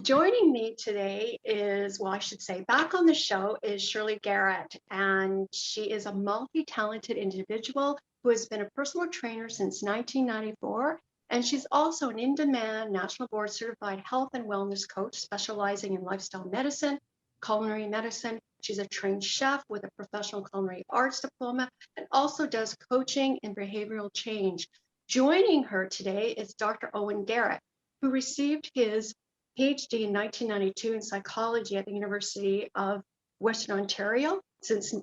Joining me today is, well, I should say, back on the show is Shirley Garrett, and she is a multi-talented individual who has been a personal trainer since 1994, and she's also an in-demand national board certified health and wellness coach specializing in lifestyle medicine, culinary medicine. She's a trained chef with a professional culinary arts diploma and also does coaching in behavioral change. Joining her today is Dr. Owen Garrett, who received his PhD in 1992 in psychology at the University of Western Ontario. Since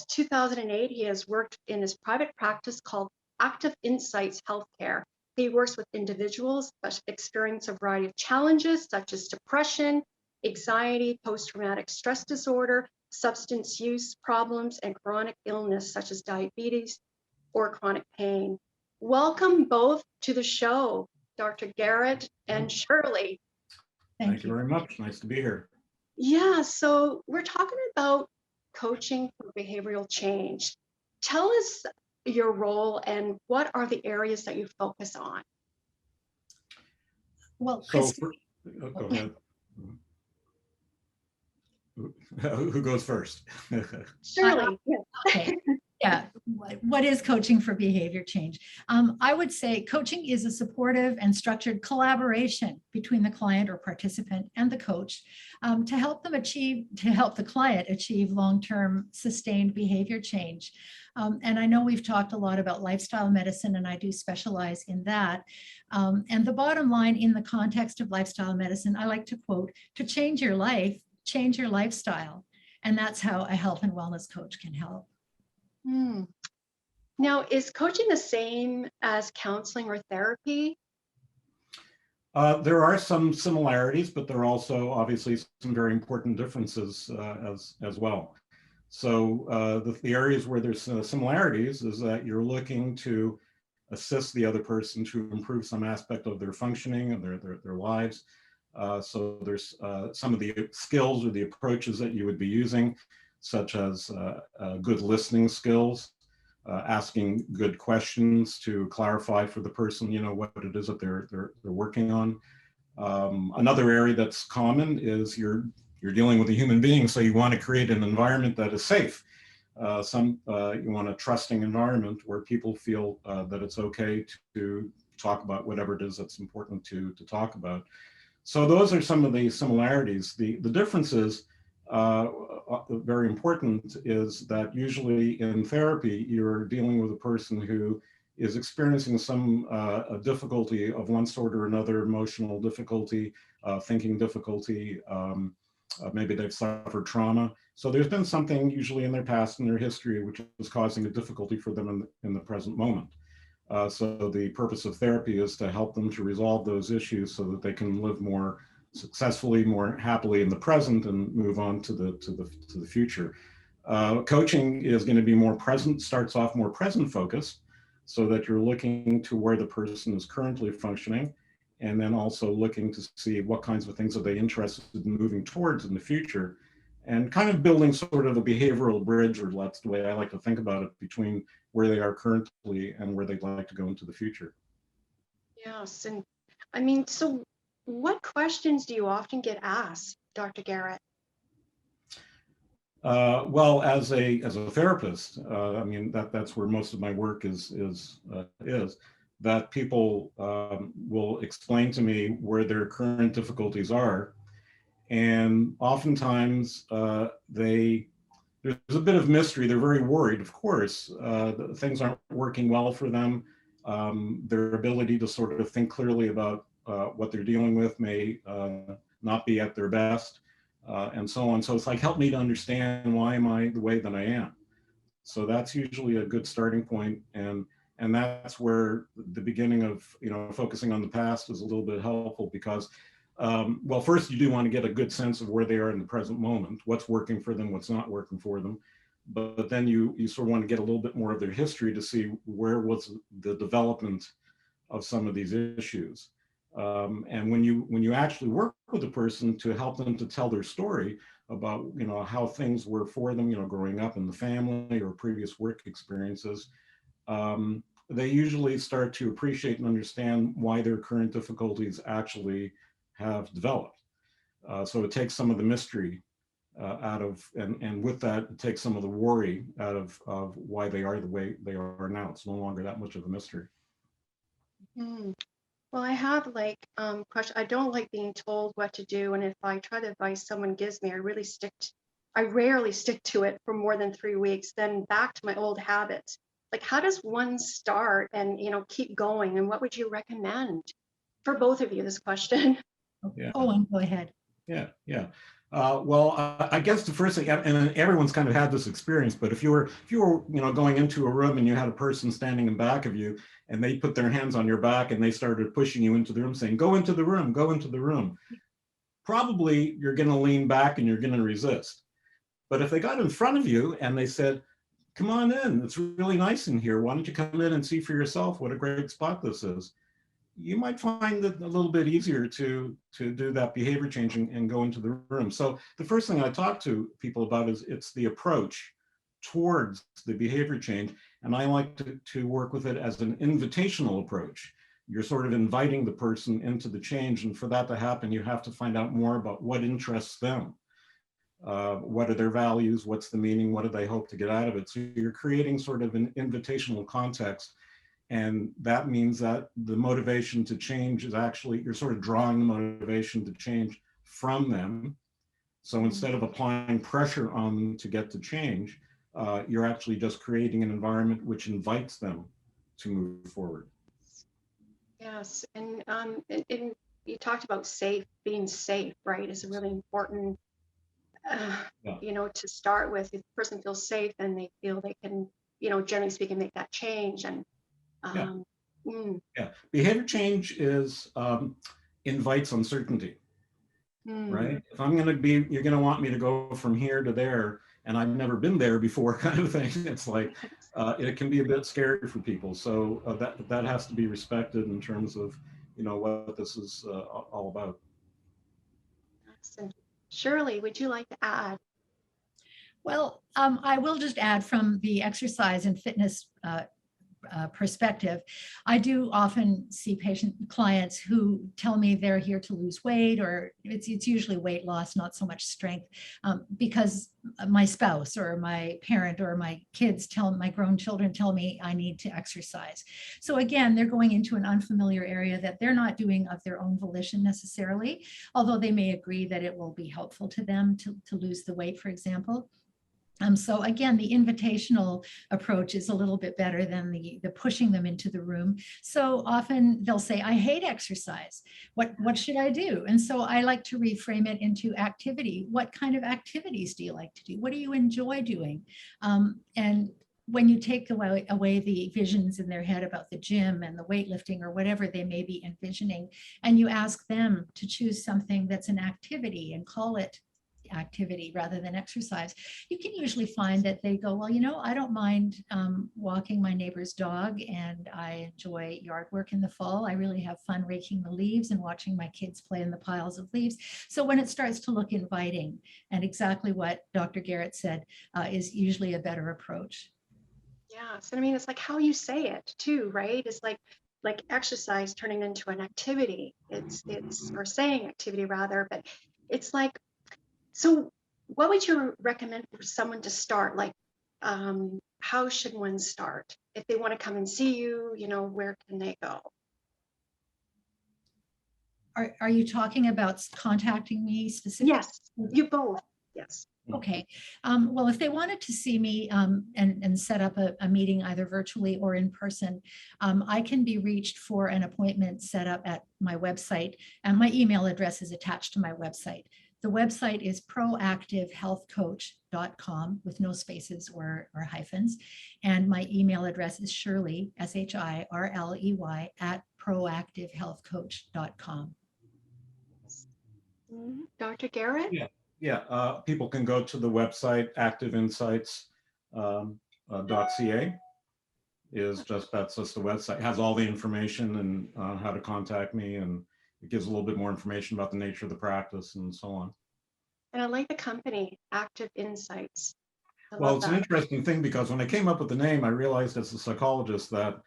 2008, he has worked in his private practice called Active Insights Healthcare. He works with individuals that experience a variety of challenges such as depression, anxiety, post-traumatic stress disorder, substance use problems, and chronic illness such as diabetes or chronic pain. Welcome both to the show, Dr. Garrett and Shirley. Thank you very much. Nice to be here. Yeah, so we're talking about coaching for behavioral change. Tell us your role and what are the areas that you focus on? Well, So, go ahead. Who goes first? Shirley. okay. Yeah. What is coaching for behavior change? I would say coaching is a supportive and structured collaboration between the client or participant and the coach to help the client achieve long-term sustained behavior change. And I know we've talked a lot about lifestyle medicine, and I do specialize in that. And the bottom line in the context of lifestyle medicine, I like to quote, to change your life, change your lifestyle. And that's how a health and wellness coach can help. Now, is coaching the same as counseling or therapy? There are some similarities, but there are also obviously some very important differences as well. So the areas where there's similarities is that you're looking to assist the other person to improve some aspect of their functioning and their lives. So there's some of the skills or the approaches that you would be using, such as good listening skills, asking good questions to clarify for the person, what it is that they're working on. Another area that's common is you're dealing with a human being, so you want to create an environment that is safe. You want a trusting environment where people feel that it's okay to talk about whatever it is that's important to talk about. So those are some of the similarities. The differences, very important, is that usually in therapy, you're dealing with a person who is experiencing some difficulty of one sort or another, emotional difficulty, thinking difficulty, maybe they've suffered trauma. So there's been something usually in their past, in their history, which is causing a difficulty for them in the present moment. So the purpose of therapy is to help them to resolve those issues so that they can live more successfully, more happily in the present and move on to the future. Coaching is going to be more present, starts off more present focused, so that you're looking to where the person is currently functioning, and then also looking to see what kinds of things are they interested in moving towards in the future, and kind of building sort of a behavioral bridge, or that's the way I like to think about it, between where they are currently and where they'd like to go into the future. Yes, and I mean, so what questions do you often get asked, Dr. Garrett? Well, as a therapist, I mean that's where most of my work is that people will explain to me where their current difficulties are, and oftentimes there's a bit of mystery. They're very worried, of course. Things aren't working well for them. Their ability to sort of think clearly about what they're dealing with may not be at their best. And so on. So it's like, help me to understand, why am I the way that I am? So that's usually a good starting point. And that's where the beginning of, focusing on the past is a little bit helpful, because, well, first you do want to get a good sense of where they are in the present moment, what's working for them, what's not working for them. But then you sort of want to get a little bit more of their history to see where was the development of some of these issues. And when you actually work with a person to help them to tell their story about how things were for them, growing up in the family or previous work experiences, they usually start to appreciate and understand why their current difficulties actually have developed. So it takes some of the mystery out of, and with that, it takes some of the worry out of why they are the way they are now. It's no longer that much of a mystery. Hmm. Well, I have like question. I don't like being told what to do, and if I try the advice someone gives me, I rarely stick to it for more than 3 weeks. Then back to my old habits. Like, how does one start and keep going? And what would you recommend for both of you? This question. Yeah. Owen, go ahead. Yeah, yeah. Well, I guess the first thing, and everyone's kind of had this experience, but if you were, going into a room and you had a person standing in back of you, and they put their hands on your back and they started pushing you into the room, saying, "Go into the room, go into the room," probably you're going to lean back and you're going to resist. But if they got in front of you and they said, "Come on in, it's really nice in here. Why don't you come in and see for yourself what a great spot this is?" You might find it a little bit easier to do that behavior change and go into the room. So the first thing I talk to people about is it's the approach towards the behavior change. And I like to work with it as an invitational approach. You're sort of inviting the person into the change. And for that to happen, you have to find out more about what interests them. What are their values? What's the meaning? What do they hope to get out of it? So you're creating sort of an invitational context. And that means that the motivation to change is actually, you're sort of drawing the motivation to change from them. So instead of applying pressure on them to get to change, you're actually just creating an environment which invites them to move forward. Yes, and you talked about being safe, right? Is really important. To start with, if the person feels safe and they feel they can, generally speaking, make that change. And yeah. Behavior change is invites uncertainty, right? If I'm going to be, you're going to want me to go from here to there, and I've never been there before, kind of thing. It's like it can be a bit scary for people. So that has to be respected in terms of what this is all about. Excellent. Shirley, would you like to add? Well, I will just add from the exercise and fitness perspective. I do often see clients who tell me they're here to lose weight, or it's usually weight loss, not so much strength, because my spouse or my parent or my my grown children tell me I need to exercise. So again, they're going into an unfamiliar area that they're not doing of their own volition necessarily, although they may agree that it will be helpful to them to lose the weight, for example. So again, the invitational approach is a little bit better than the pushing them into the room. So often they'll say, "I hate exercise. What should I do?" And so I like to reframe it into activity. What kind of activities do you like to do? What do you enjoy doing? And when you take away the visions in their head about the gym and the weightlifting or whatever they may be envisioning, and you ask them to choose something that's an activity and call it activity rather than exercise, you can usually find that they go, "Well, I don't mind walking my neighbor's dog, and I enjoy yard work in the fall. I really have fun raking the leaves and watching my kids play in the piles of leaves." So when it starts to look inviting, and exactly what Dr. Garrett said is usually a better approach. Yes, and I mean, it's like how you say it too, right? It's like exercise turning into an activity. It's or saying activity rather, but it's like, so what would you recommend for someone to start? Like, how should one start? If they want to come and see you, where can they go? Are you talking about contacting me specifically? Yes, you both. Yes. Okay. Well, if they wanted to see me and set up a meeting either virtually or in person, I can be reached for an appointment set up at my website, and my email address is attached to my website. The website is proactivehealthcoach.com with no spaces or hyphens. And my email address is Shirley, SHIRLEY, at proactivehealthcoach.com. Dr. Garrett? Yeah. People can go to the website, activeinsights.ca. That's just the website. It has all the information and how to contact me, and it gives a little bit more information about the nature of the practice and so on. And I like the company, Active Insights. Well, it's an interesting thing because when I came up with the name, I realized as a psychologist that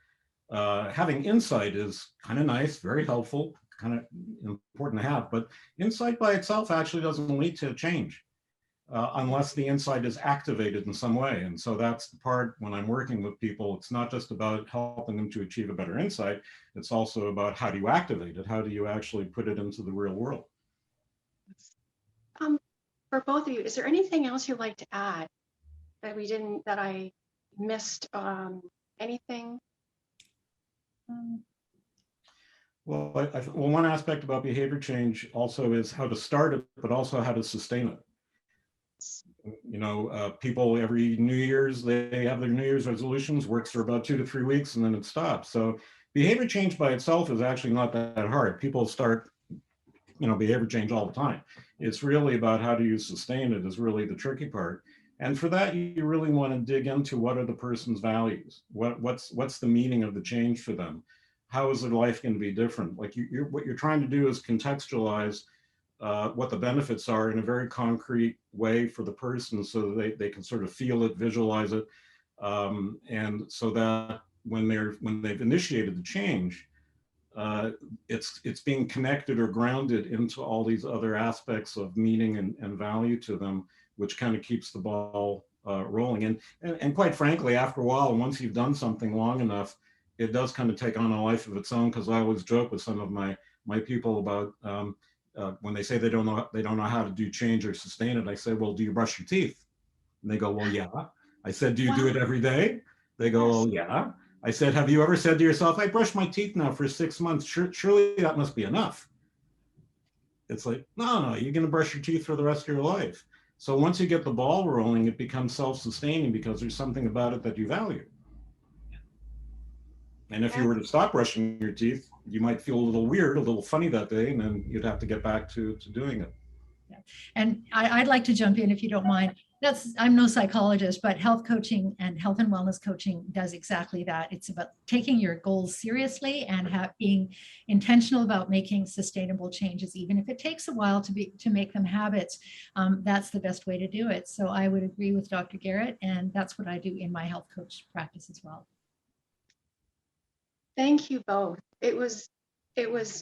having insight is kind of nice, very helpful, kind of important to have. But insight by itself actually doesn't lead to change unless the insight is activated in some way. And so that's the part when I'm working with people, it's not just about helping them to achieve a better insight, it's also about how do you activate it? How do you actually put it into the real world? For both of you, is there anything else you'd like to add that we didn't, that I missed? Anything? Well, well, one aspect about behavior change also is how to start it, but also how to sustain it. You know, people every New Year's, they have their New Year's resolutions, works for about 2 to 3 weeks, and then it stops. So behavior change by itself is actually not that hard. People start, you know, behavior change all the time. It's really about how do you sustain it is really the tricky part. And for that, you really want to dig into what are the person's values? What's the meaning of the change for them? How is their life going to be different? Like what you're trying to do is contextualize what the benefits are in a very concrete way for the person so that they can sort of feel it, visualize it. And so that when they've initiated the change, it's being connected or grounded into all these other aspects of meaning and value to them, which kind of keeps the ball rolling. And quite frankly, after a while, once you've done something long enough, it does kind of take on a life of its own. Because I always joke with some of my people about when they say they don't know how to do change or sustain it. I say, well, do you brush your teeth? And they go, well, yeah. I said, do you do it every day? They go, oh, yeah. I said, have you ever said to yourself, I brushed my teeth now for 6 months. Surely that must be enough. It's like, no, you're going to brush your teeth for the rest of your life. So once you get the ball rolling, it becomes self-sustaining because there's something about it that you value. And if you were to stop brushing your teeth, you might feel a little weird, a little funny that day, and then you'd have to get back to doing it. Yeah. And I'd like to jump in if you don't mind. I'm no psychologist, but health coaching and health and wellness coaching does exactly that. It's about taking your goals seriously and being intentional about making sustainable changes, even if it takes a while to make them habits. That's the best way to do it. So I would agree with Dr. Garrett, and that's what I do in my health coach practice as well. Thank you both. It was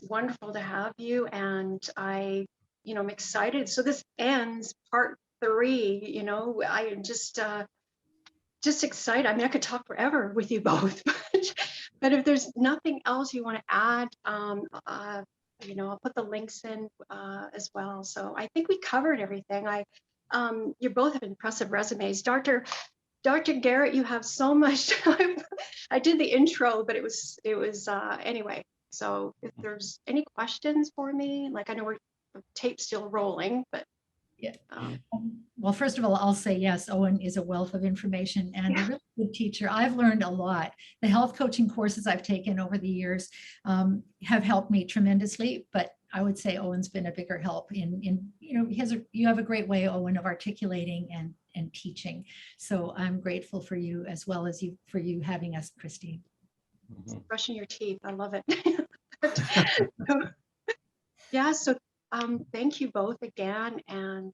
wonderful to have you, and I'm excited. So this ends part 3. I am just excited. I mean, I could talk forever with you both, but if there's nothing else you want to add, I'll put the links in as well. So I think we covered everything. You both have impressive resumes. Dr. Garrett, you have so much. I did the intro, but it was anyway. So if there's any questions for me, like I know the tape's still rolling, but yeah. Well, first of all, I'll say yes, Owen is a wealth of information and a really good teacher. I've learned a lot. The health coaching courses I've taken over the years have helped me tremendously, but I would say Owen's been a bigger help you have a great way, Owen, of articulating and teaching. So I'm grateful for you as well as for you having us, Christine. Brushing your teeth, I love it. Yeah, so thank you both again, and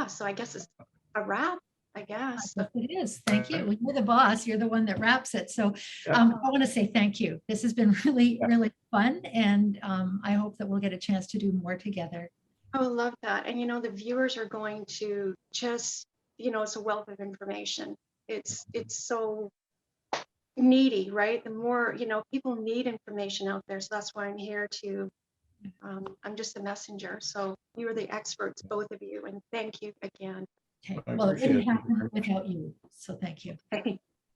so I guess it's a wrap, I guess. It is. Thank you. You're the boss. You're the one that wraps it. So I want to say thank you. This has been really, really fun, and I hope that we'll get a chance to do more together. I would love that. And the viewers are going to just, it's a wealth of information. It's so needy, right? The more, people need information out there. So that's why I'm here I'm just a messenger. So you are the experts, both of you. And thank you again. Okay. Well, it didn't happen without you. So thank you.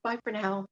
Bye for now.